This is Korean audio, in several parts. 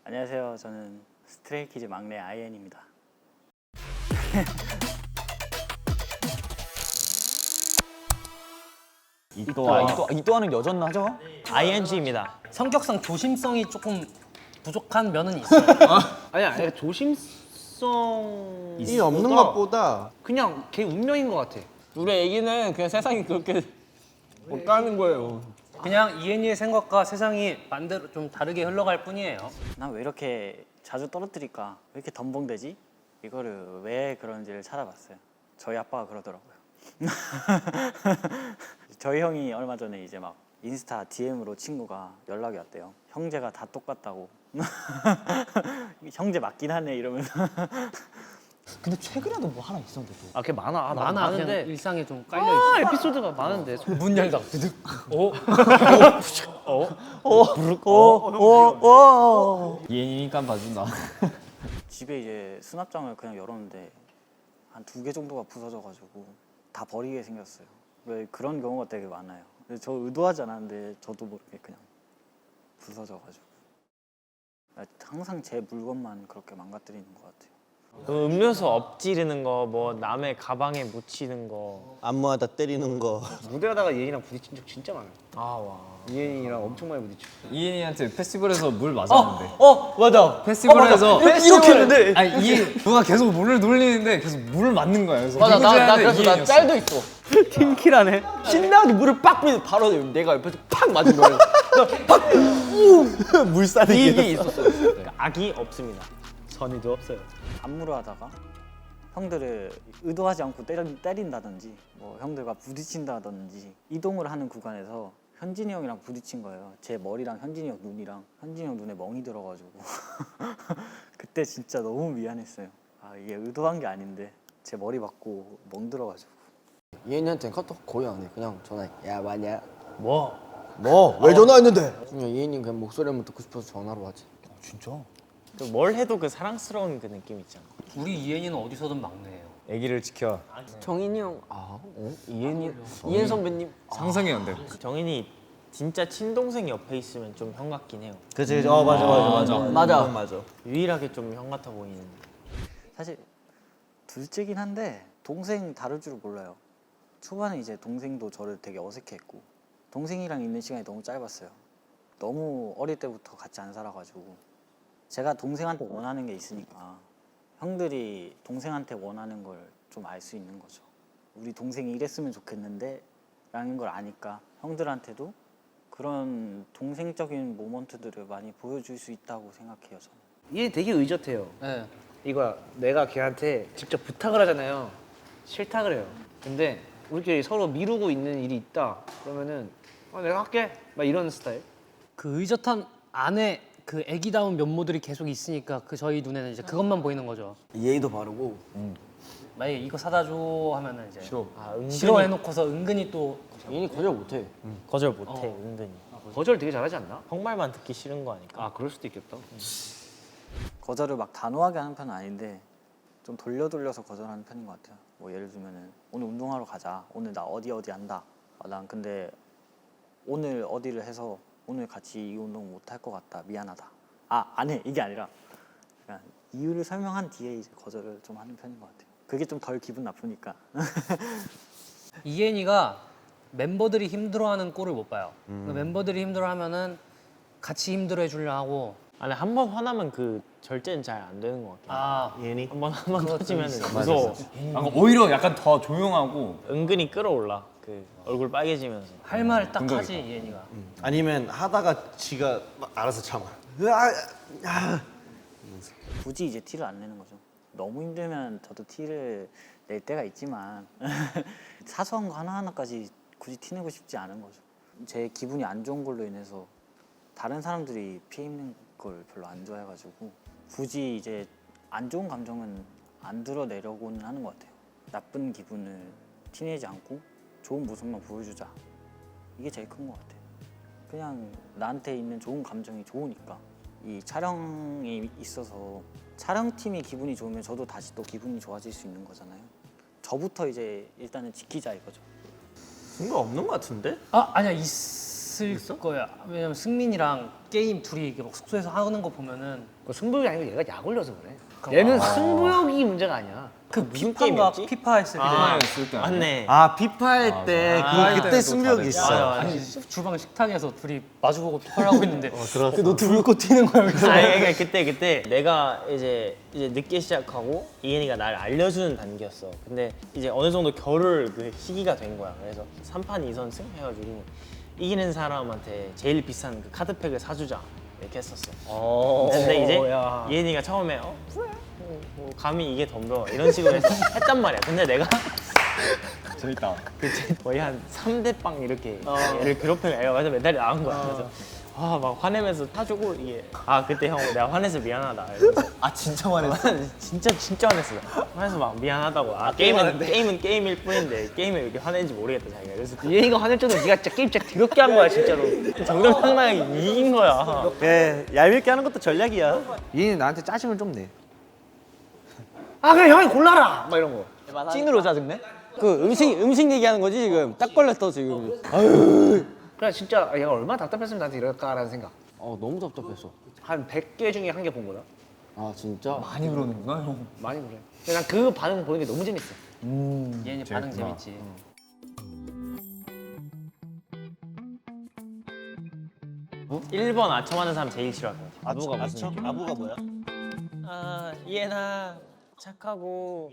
안녕하세요. 저는 스트레이키즈 막내 아이엔입니다. 이또하는 여전나 하죠? ING입니다. 성격상 조심성이 조금 부족한 면은 있어요. 아니야 조심성이 없는 것보다 그냥 걔 운명인 것 같아. 우리 애기는 그냥 세상이 그렇게 없다는 거예요. 그냥 이엔이의 생각과 세상이 반대로 좀 다르게 흘러갈 뿐이에요. 난 왜 이렇게 자주 떨어뜨릴까? 왜 이렇게 덤벙대지? 이거를 왜 그런지를 찾아봤어요. 저희 아빠가 그러더라고요. 저희 형이 얼마 전에 이제 막 인스타 DM으로 친구가 연락이 왔대요. 형제가 다 똑같다고. 형제 맞긴 하네 이러면서. 근데 최근에도 뭐 하나 있었는데 또. 아 걔 많아. 많아, 그냥 많은데 일상에 좀 깔려 있어. 에피소드가 많은데. 문 열다가 드득. 이해니까 봐준다. 집에 이제 수납장을 그냥 열었는데 한 2개 정도가 부서져가지고 다 버리게 생겼어요. 왜 그런 경우가 되게 많아요. 근데 저 의도하지 않았는데 저도 모르게 그냥 부서져가지고 항상 제 물건만 그렇게 망가뜨리는 것 같아요. 그 음료수 엎지르는 거, 뭐 남의 가방에 묻히는 거. 안무하다 때리는 거. 무대하다가 이엔이랑 부딪힌 적 진짜 많아요. 아 와. 이엔이랑 엄청 많이 부딪혀. 이엔이한테 페스티벌에서 물 맞았는데. 맞아. 페스티벌에서 이렇게 했는데. 아니 이 누가 계속 물을 돌리는데 계속 물을 맞는 거야. 그래서 맞아. 누구지 나 하는데 그래서 나 이엔이었어. 짤도 있어. 팀킬하네. 신나게 물을 빡 뿌리는데 바로 내가 옆에서 팍 맞은 거야. 물 싸는 이게 게 있었어. 그러니까 악이 없습니다. 선의도 없어요. 안무를 하다가 형들을 의도하지 않고 때린다든지 뭐 형들과 부딪힌다든지 이동을 하는 구간에서 현진이 형이랑 부딪힌 거예요. 제 머리랑 현진이 형 눈이랑 현진이 형 눈에 멍이 들어가지고 그때 진짜 너무 미안했어요. 아 이게 의도한 게 아닌데 제 머리 맞고 멍 들어가지고. 이혜인이한테는 카톡 거의 안 해. 그냥 전화해. 야 맞냐? 뭐? 왜 전화했는데? 그냥 이혜인이 그냥 목소리만 듣고 싶어서 전화로 하지. 진짜? 그 뭘 해도 그 사랑스러운 그 느낌 있잖아. 우리 이엔이는 어디서든 막내예요. 애기를 지켜. 정인이 형, 이혜인 선배님. 상상이 안 돼. 정인이 진짜 친동생 옆에 있으면 좀 형 같긴 해요. 그치. 맞아. 유일하게 좀 형 같아 보이는. 사실 둘째긴 한데 동생 다룰 줄을 몰라요. 초반에 이제 동생도 저를 되게 어색해했고 동생이랑 있는 시간이 너무 짧았어요. 너무 어릴 때부터 같이 안 살아가지고 제가 동생한테 원하는 게 있으니까 형들이 동생한테 원하는 걸 좀 알 수 있는 거죠. 우리 동생이 이랬으면 좋겠는데 라는 걸 아니까 형들한테도 그런 동생적인 모먼트들을 많이 보여줄 수 있다고 생각해요. 저는. 이엔 되게 의젓해요. 네. 이거야 내가 걔한테 직접 부탁을 하잖아요. 싫다 그래요. 근데 우리끼리 서로 미루고 있는 일이 있다. 그러면은 내가 할게. 막 이런 스타일. 그 의젓한 안에 그 애기다운 면모들이 계속 있으니까 그 저희 눈에는 이제 그것만 보이는 거죠. 예의도 바르고. 만약에 이거 사다 줘 하면은 이제 아 은근히 싫어해놓고서 은근히 또 이혜인이 거절 못해. 거절 못해 은근히. 거절 되게 잘하지 않나? 형말만 듣기 싫은 거 아닐까? 아 그럴 수도 있겠다. 거절을 막 단호하게 하는 편은 아닌데 좀 돌려서 거절하는 편인 것 같아요. 뭐 예를 들면은 오늘 운동하러 가자. 오늘 나 어디 한다. 난 근데 오늘 어디를 해서 오늘 같이 이 운동 못 할 것 같다. 미안하다. 안 해. 이게 아니라 그냥 이유를 설명한 뒤에 이제 거절을 좀 하는 편인 것 같아요. 그게 좀 덜 기분 나쁘니까. 이엔이가 멤버들이 힘들어하는 꼴을 못 봐요. 그 멤버들이 힘들어하면은 같이 힘들어해 주려 하고 아니 한 번 화나면 그 절제는 잘 안 되는 것 같긴 해. 이엔이 한번 터지면 무서워. 오히려 약간 더 조용하고 은근히 끌어올라. 그 얼굴 빨개지면서. 할 말 딱 하지 이엔이가. 아니면 하다가 지가 막 알아서 참아. 굳이 이제 티를 안 내는 거죠. 너무 힘들면 저도 티를 낼 때가 있지만 사소한 거 하나하나까지 굳이 티내고 싶지 않은 거죠. 제 기분이 안 좋은 걸로 인해서 다른 사람들이 피해 입는 걸 별로 안 좋아해가지고 굳이 이제 안 좋은 감정은 안 드러내려고는 하는 것 같아요. 나쁜 기분을 티내지 않고 좋은 모습만 보여주자. 이게 제일 큰 것 같아요. 그냥 나한테 있는 좋은 감정이 좋으니까. 이 촬영에 있어서 촬영팀이 기분이 좋으면 저도 다시 또 기분이 좋아질 수 있는 거잖아요. 저부터 이제 일단은 지키자 이거죠. 그런 거 없는 거 같은데? 아니야 있을 거야. 왜냐면 승민이랑 게임 둘이 이렇게 막 숙소에서 하는 거 보면은 그 승부욕이 아니고 얘가 약 올려서 그래. 얘는 승부욕이 문제가 아니야. 그 무슨 피파인가 게임이었지? 피파 했을 때 했을 때 아니야? 맞네. 아 피파 할 때 그때 그때도 승부욕이 다르지. 있어. 아니 주방 식탁에서 둘이 마주보고 피파를 하고 있는데 너 불꽃 튀는 거야 여기서. 아니 그러니까 그때 내가 이제 늦게 시작하고 이현이가 날 알려주는 단계였어. 근데 이제 어느 정도 겨룰 그 시기가 된 거야. 그래서 3판 2선승 해가지고 이기는 사람한테 제일 비싼 그 카드팩을 사주자 이렇게 했었어. 근데 이제 야. 이현이가 처음에 그래 뭐 감히 이게 덤벼 이런 식으로 해서 했단 말이야. 근데 내가 재밌다. 거의 한 3대 빵 이렇게 얘를 괴롭히면 애가 와서 메달이 나온 거야. 그래서 막 화내면서 타주고 이게 그때 형 내가 화내서 미안하다. 이러면서 진짜 화냈어? 진짜 화냈어. 화내서 막 미안하다고. 게임은 게임일 뿐인데 게임에 왜 이렇게 화내는지 모르겠다 자기가. 그래서 얘가 화낼 정도로 네가 진짜 게임 진짜 더럽게 한 거야 진짜로. 정정당당하게 이긴 거야. 예, 얄밉게 하는 것도 전략이야. 얘는 나한테 짜증을 좀 내. 그래 형이 골라라 막 이런 거. 찐으로 짜증내? 그 음식 얘기하는 거지 지금. 딱 걸렸어 지금. 그래 진짜 얘가 얼마나 답답했으면 나한테 이럴까라는 생각. 너무 답답했어. 한 100개 중에 한 개 본 거다. 아 진짜? 많이 그러는구나 형. 많이 그래. 근데 난 그 반응 보는 게 너무 재밌어. 얘네 반응 재밌구나. 재밌지. 일 1번 아첨하는 사람 제일 싫어할 것 같아. 아부가 무슨 느낌? 아부가 뭐야? 이해나 착하고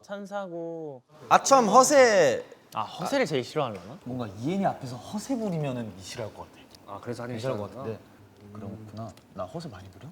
천사고. 아첨 허세. 허세를 제일 싫어하려나? 뭔가 이엔이 앞에서 허세 부리면은 싫어할 것 같아. 그래서 하는 싫어할 것 같은데. 그렇구나. 나 허세 많이 부려?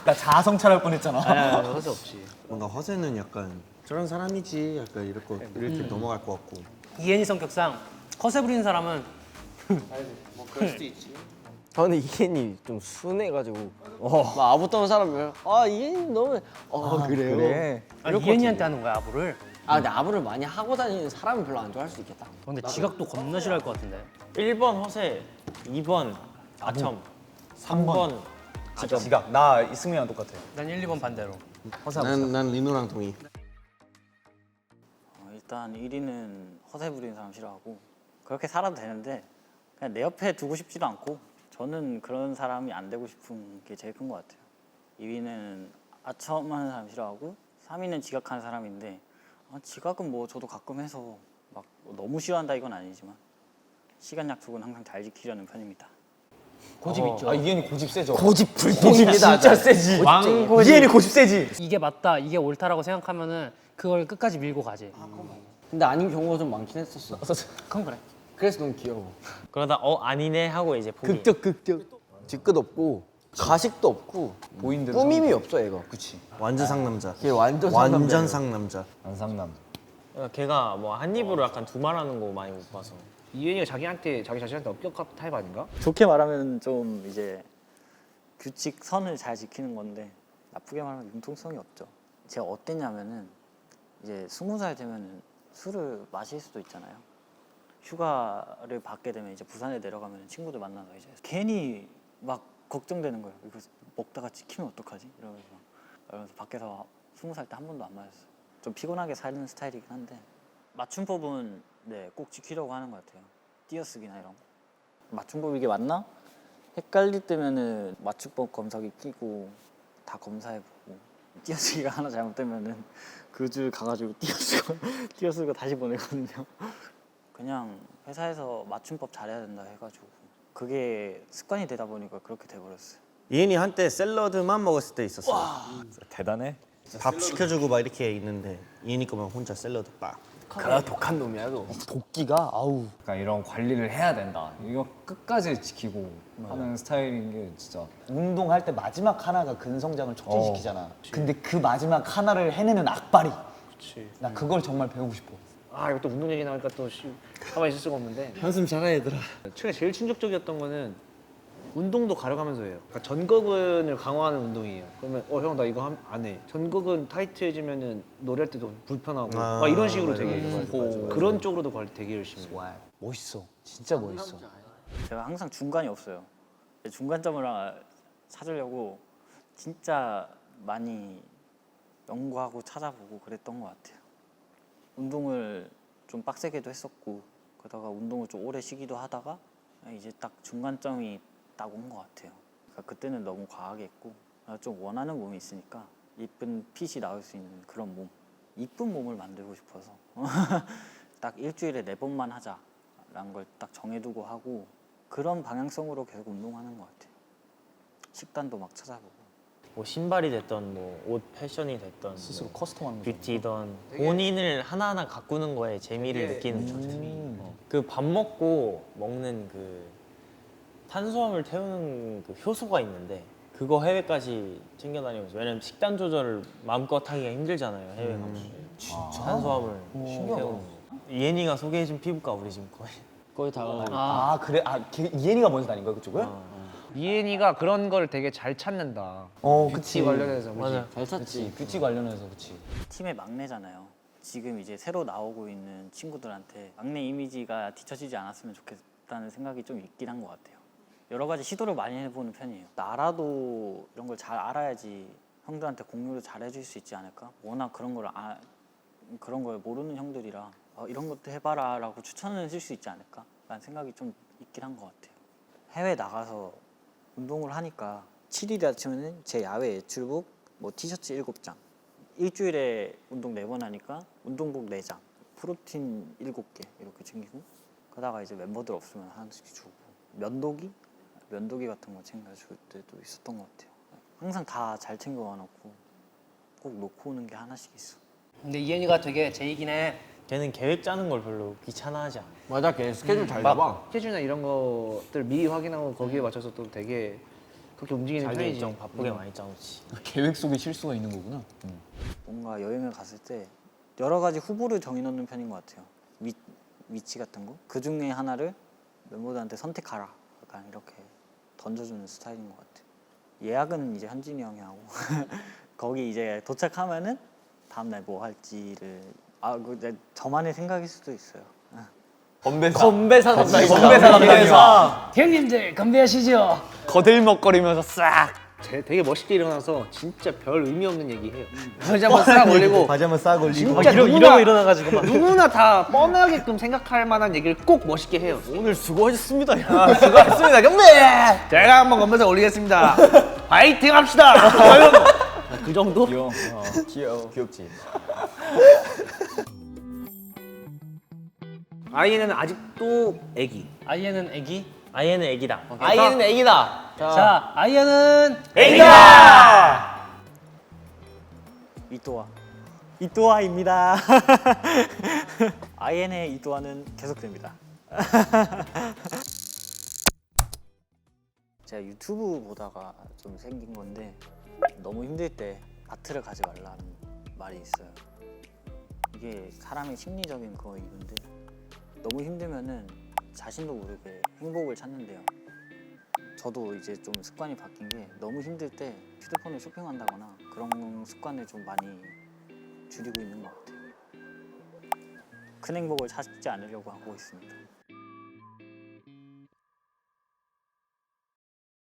나 자아성찰할 뻔했잖아. 허세 없지. 뭔가 허세는 약간 저런 사람이지 약간 이렇게 넘어갈 것 같고. 이엔이 성격상 허세 부리는 사람은 저는 이엔이 좀 순해가지고 막 아부 떠는 사람을 이엔이 너무 그래요? 그래. 이엔이한테 하는 거야 아부를. 근데 아부를 많이 하고 다니는 사람은 별로 안 좋아할 수도 있겠다. 근데 지각도 겁나 싫어할 것 같은데. 1번 허세, 2번 아첨, 3번 지각. 나 이승민이랑 똑같아. 난 1, 2번 반대로. 난 리노랑 동의. 일단 1위는 허세 부리는 사람 싫어하고 그렇게 살아도 되는데 그냥 내 옆에 두고 싶지도 않고 저는 그런 사람이 안 되고 싶은 게 제일 큰 것 같아요. 2위는 아첨하는 사람 싫어하고 3위는 지각하는 사람인데 지각은 뭐 저도 가끔 해서 막 너무 싫어한다 이건 아니지만 시간 약속은 항상 잘 지키려는 편입니다. 고집 있죠. 이엔이 고집 세죠. 고집 불통입니다. 진짜 세지. 이엔이 고집 세지. 이게 맞다, 이게 옳다라고 생각하면은 그걸 끝까지 밀고 가지. 근데 아닌 경우가 좀 많긴 했었어. 그건 그래. 그래서 너무 귀여워. 그러다 아니네 하고 이제 포기. 극적. 뒤끝 없고 가식도 없고 보인 대로 꾸밈이 없어 얘가. 그치. 완전 상남자. 걔 완전 완전 상남자. 안상남. 걔가 뭐 한 입으로 약간 두말하는 거 많이 못 봐서. 이현이가 자기 자신한테 엄격한 타입 아닌가? 좋게 말하면 좀 이제 규칙 선을 잘 지키는 건데 나쁘게 말하면 융통성이 없죠. 제가 어땠냐면은 이제 20살 되면은 술을 마실 수도 있잖아요. 휴가를 받게 되면 이제 부산에 내려가면 친구들 만나서 이제 괜히 막 걱정되는 거예요. 이거 먹다가 찍히면 어떡하지? 이러면서 밖에서 20살 때 한 번도 안 마셨어요. 좀 피곤하게 사는 스타일이긴 한데 맞춤법은 꼭 지키려고 하는 것 같아요. 띄어쓰기나 이런 거. 맞춤법 이게 맞나? 헷갈릴 때면은 맞춤법 검사기 끼고 다 검사해보고 띄어쓰기가 하나 잘못되면은 그 줄 가가지고 띄어쓰고 다시 보내거든요. 그냥 회사에서 맞춤법 잘해야 된다 해가지고 그게 습관이 되다 보니까 그렇게 돼버렸어요. 이엔이 한때 샐러드만 먹었을 때 있었어. 대단해. 밥 시켜주고 막 이렇게 있는데 이엔이 거만 혼자 샐러드 빡. 그가 독한 놈이야 너. 도끼가 아우. 그러니까 이런 관리를 해야 된다. 이거 끝까지 지키고 하는 스타일인 게 진짜. 운동할 때 마지막 하나가 근성장을 촉진시키잖아. 근데 그 마지막 하나를 해내는 악발이. 나 그걸 정말 배우고 싶어. 이것도 운동 얘기 나오니까 또 가만히 있을 수가 없는데 한숨 자라 얘들아. 최근에 제일 충격적이었던 거는 운동도 가려가면서 해요. 그러니까 전거근을 강화하는 운동이에요. 그러면 형 나 이거 안 해. 전거근 타이트해지면은 노래할 때도 불편하고 막 이런 식으로 맞아, 되게 맞아. 그런 쪽으로도 관리 되게 열심히 해요. 멋있어. 진짜 멋있어. 제가 항상 중간이 없어요. 중간점을 찾으려고 진짜 많이 연구하고 찾아보고 그랬던 것 같아요. 운동을 좀 빡세게도 했었고 그러다가 운동을 좀 오래 쉬기도 하다가 이제 딱 중간점이 딱 온 것 같아요. 그러니까 그때는 너무 과하게 했고 좀 원하는 몸이 있으니까 이쁜 핏이 나올 수 있는 그런 몸, 이쁜 몸을 만들고 싶어서 딱 일주일에 4번만 하자라는 걸 딱 정해두고 하고 그런 방향성으로 계속 운동하는 것 같아요. 식단도 막 찾아보고. 뭐 신발이 됐던 뭐 옷 패션이 됐던 스스로 뭐 커스텀하는 거죠. 뷰티든 본인을 하나하나 가꾸는 거에 재미를 느끼는 것. 그 밥 먹고 먹는 그 탄수화물 태우는 그 효소가 있는데 그거 해외까지 챙겨 다니면서 왜냐면 식단 조절을 마음껏 하기가 힘들잖아요 해외 가면 탄수화물 태우는 거. 이엔이가 소개해준 피부과 우리 지금 거의 다 가고 아 그래? 이엔이가 먼저 다닌 거야 그쪽을? 이엔이가 그런 걸 되게 잘 찾는다. 그치. 관련해서 그치? 맞아. 잘 찾지. 뷰티 관련해서 그치. 팀의 막내잖아요. 지금 이제 새로 나오고 있는 친구들한테 막내 이미지가 뒤처지지 않았으면 좋겠다는 생각이 좀 있긴 한 것 같아요. 여러 가지 시도를 많이 해보는 편이에요. 나라도 이런 걸 잘 알아야지 형들한테 공유를 잘 해줄 수 있지 않을까? 워낙 그런 걸 모르는 형들이라 이런 것도 해봐라라고 추천을 해줄 수 있지 않을까? 라는 생각이 좀 있긴 한 것 같아요. 해외 나가서 운동을 하니까 7일이라 치면은 제 야외 외출복 뭐 티셔츠 7장, 일주일에 운동 4번 하니까 운동복 4장, 프로틴 7개 이렇게 챙기고 그러다가 이제 멤버들 없으면 하나씩 주고 면도기 같은 거 챙겨줄 때도 있었던 것 같아요. 항상 다 잘 챙겨와 놓고 꼭 놓고 오는 게 하나씩 있어. 근데 이현이가 되게 제이긴 해. 걔는 계획 짜는 걸 별로 귀찮아하지 않아. 맞아, 걔 스케줄 잘 잡아. 스케줄이나 이런 것들 미리 확인하고 거기에 맞춰서 또 되게 그렇게 움직이는 자기 편이지. 일정 바쁘게 많이 짜놓지. 계획 속에 실수가 있는 거구나. 뭔가 여행을 갔을 때 여러 가지 후보를 정해놓는 편인 것 같아요. 위치 같은 거. 그 중에 하나를 멤버들한테 선택하라. 약간 이렇게 던져주는 스타일인 것 같아요. 예약은 이제 현진이 형이 하고 거기 이제 도착하면은 다음날 뭐 할지를 저만의 생각일 수도 있어요. 건배사 형님들 건배하시죠. 거들먹거리면서 싹. 되게 멋있게 일어나서 진짜 별 의미 없는 얘기 해요. 바지 한번 싹 올리고 바지 한번 싹 올리고 진짜 이러고 일어나가지고 막 누구나 다 뻔하게끔 생각할 만한 얘기를 꼭 멋있게 해요. 오늘 수고하셨습니다. 수고하셨습니다, 경배. 제가 한번 건배사 올리겠습니다. 파이팅 합시다. 그 정도? 귀여워. 귀엽지. 아이는 아직도 애기. 아이엔은 애기. 아이는 애기다. 아이는 애기다. 자, 아이엔은 이또아입니다. IN의 이또아는 계속됩니다. 제가 유튜브 보다가 좀 생긴 건데 너무 힘들 때 마트를 가지 말라는 말이 있어요. 이게 사람의 심리적인 거이건데 너무 힘들면은 자신도 모르게 행복을 찾는데요. 저도 이제 좀 습관이 바뀐 게 너무 힘들 때 휴대폰을 쇼핑한다거나 그런 습관을 좀 많이 줄이고 있는 것 같아요. 큰 행복을 찾지 않으려고 하고 있습니다.